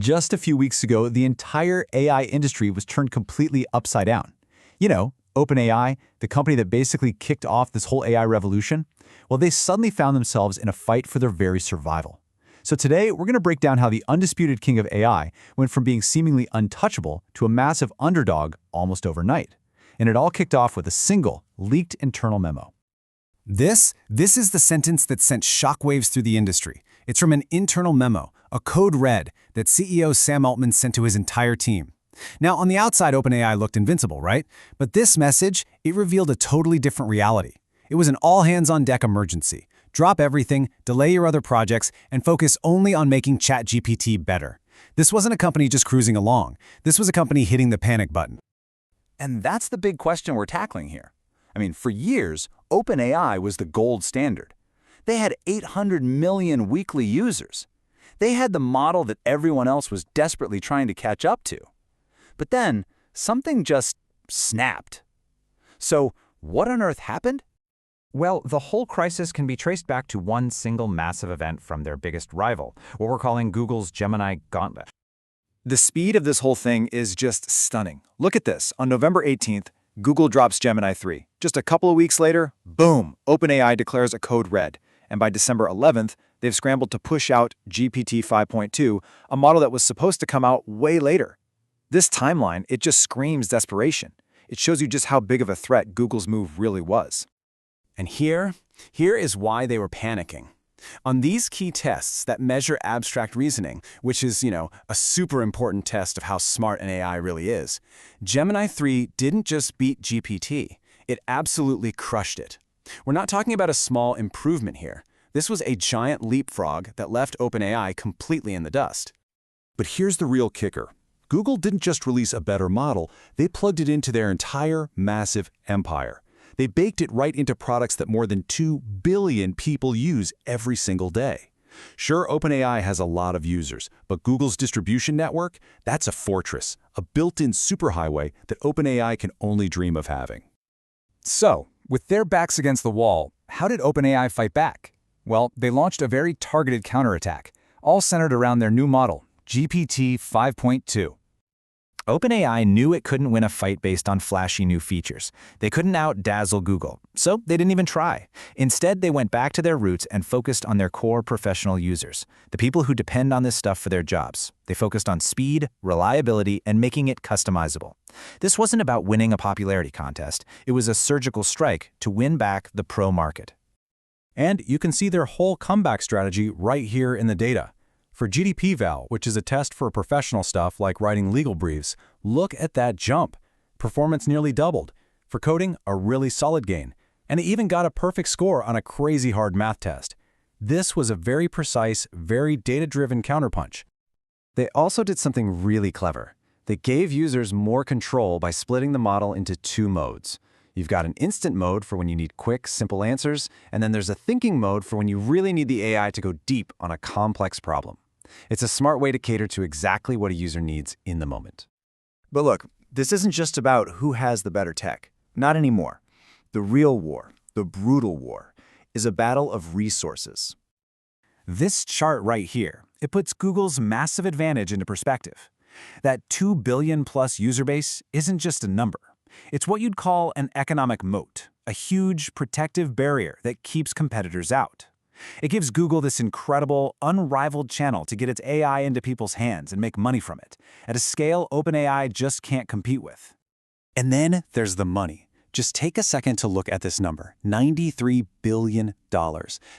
Just a few weeks ago, the entire AI industry was turned completely upside down. You know, OpenAI, the company that basically kicked off this whole AI revolution, well, they suddenly found themselves in a fight for their very survival. So today, we're going to break down how the undisputed king of AI went from being seemingly untouchable to a massive underdog almost overnight. And it all kicked off with a single, leaked internal memo. This is the sentence that sent shockwaves through the industry. It's from an internal memo, a code red, that CEO Sam Altman sent to his entire team. Now, on the outside, OpenAI looked invincible, right? But this message, it revealed a totally different reality. It was an all-hands-on-deck emergency. Drop everything, delay your other projects, and focus only on making ChatGPT better. This wasn't a company just cruising along. This was a company hitting the panic button. And that's the big question we're tackling here. I mean, for years, OpenAI was the gold standard. They had 800 million weekly users. They had the model that everyone else was desperately trying to catch up to. But then, something just snapped. So, what on earth happened? Well, the whole crisis can be traced back to one single massive event from their biggest rival, what we're calling Google's Gemini Gauntlet. The speed of this whole thing is just stunning. Look at this. On November 18th, Google drops Gemini 3. Just a couple of weeks later, boom, OpenAI declares a code red. And by December 11th, they've scrambled to push out GPT-5.2, a model that was supposed to come out way later. This timeline, it just screams desperation. It shows you just how big of a threat Google's move really was. And here is why they were panicking. On these key tests that measure abstract reasoning, which is, a super important test of how smart an AI really is, Gemini 3 didn't just beat GPT. It absolutely crushed it. We're not talking about a small improvement here. This was a giant leapfrog that left OpenAI completely in the dust. But here's the real kicker. Google didn't just release a better model, they plugged it into their entire massive empire. They baked it right into products that more than 2 billion people use every single day. Sure, OpenAI has a lot of users, but Google's distribution network, that's a fortress, a built-in superhighway that OpenAI can only dream of having. So, with their backs against the wall, how did OpenAI fight back? Well, they launched a very targeted counterattack, all centered around their new model, GPT-5.2. OpenAI knew it couldn't win a fight based on flashy new features. They couldn't out-dazzle Google, so they didn't even try. Instead, they went back to their roots and focused on their core professional users, the people who depend on this stuff for their jobs. They focused on speed, reliability, and making it customizable. This wasn't about winning a popularity contest. It was a surgical strike to win back the pro market. And you can see their whole comeback strategy right here in the data. For GDP-Val, which is a test for professional stuff like writing legal briefs, look at that jump. Performance nearly doubled. For coding, a really solid gain. And it even got a perfect score on a crazy hard math test. This was a very precise, very data-driven counterpunch. They also did something really clever. They gave users more control by splitting the model into two modes. You've got an instant mode for when you need quick, simple answers, and then there's a thinking mode for when you really need the AI to go deep on a complex problem. It's a smart way to cater to exactly what a user needs in the moment. But look, this isn't just about who has the better tech. Not anymore. The real war, the brutal war, is a battle of resources. This chart right here, it puts Google's massive advantage into perspective. That 2 billion plus user base isn't just a number. It's what you'd call an economic moat, a huge protective barrier that keeps competitors out. It gives Google this incredible, unrivaled channel to get its AI into people's hands and make money from it, at a scale OpenAI just can't compete with. And then there's the money. Just take a second to look at this number, $93 billion.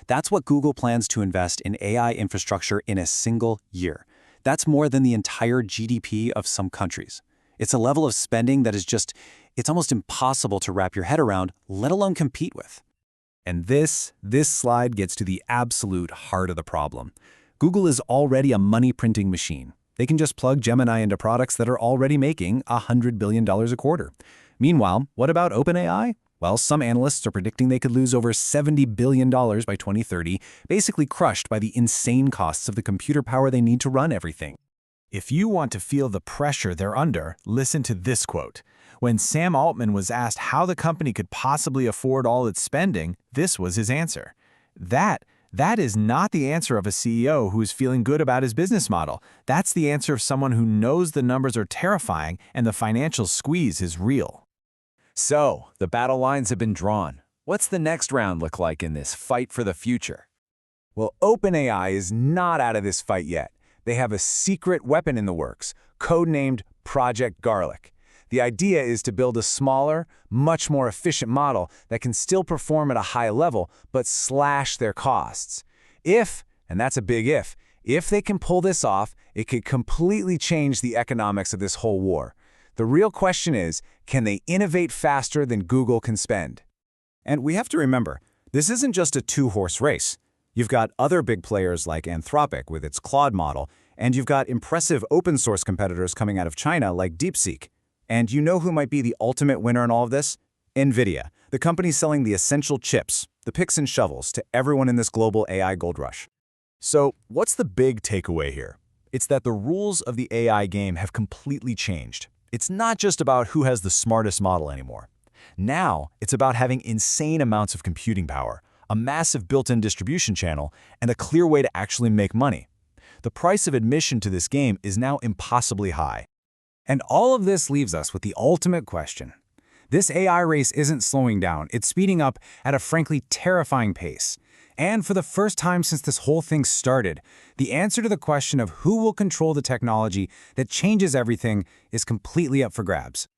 That's what Google plans to invest in AI infrastructure in a single year. That's more than the entire GDP of some countries. It's a level of spending that is it's almost impossible to wrap your head around, let alone compete with. And this slide gets to the absolute heart of the problem. Google is already a money-printing machine. They can just plug Gemini into products that are already making $100 billion a quarter. Meanwhile, what about OpenAI? Well, some analysts are predicting they could lose over $70 billion by 2030, basically crushed by the insane costs of the computer power they need to run everything. If you want to feel the pressure they're under, listen to this quote. When Sam Altman was asked how the company could possibly afford all its spending, this was his answer. That That is not the answer of a CEO who is feeling good about his business model. That's the answer of someone who knows the numbers are terrifying and the financial squeeze is real. So, the battle lines have been drawn. What's the next round look like in this fight for the future? Well, OpenAI is not out of this fight yet. They have a secret weapon in the works, codenamed Project Garlic. The idea is to build a smaller, much more efficient model that can still perform at a high level, but slash their costs. If, and that's a big if they can pull this off, it could completely change the economics of this whole war. The real question is, can they innovate faster than Google can spend? And we have to remember, this isn't just a two-horse race. You've got other big players like Anthropic with its Claude model, and you've got impressive open-source competitors coming out of China like DeepSeek. And you know who might be the ultimate winner in all of this? Nvidia, the company selling the essential chips, the picks and shovels, to everyone in this global AI gold rush. So, what's the big takeaway here? It's that the rules of the AI game have completely changed. It's not just about who has the smartest model anymore. Now, it's about having insane amounts of computing power, a massive built-in distribution channel, and a clear way to actually make money. The price of admission to this game is now impossibly high. And all of this leaves us with the ultimate question. This AI race isn't slowing down, it's speeding up at a frankly terrifying pace. And for the first time since this whole thing started, the answer to the question of who will control the technology that changes everything is completely up for grabs.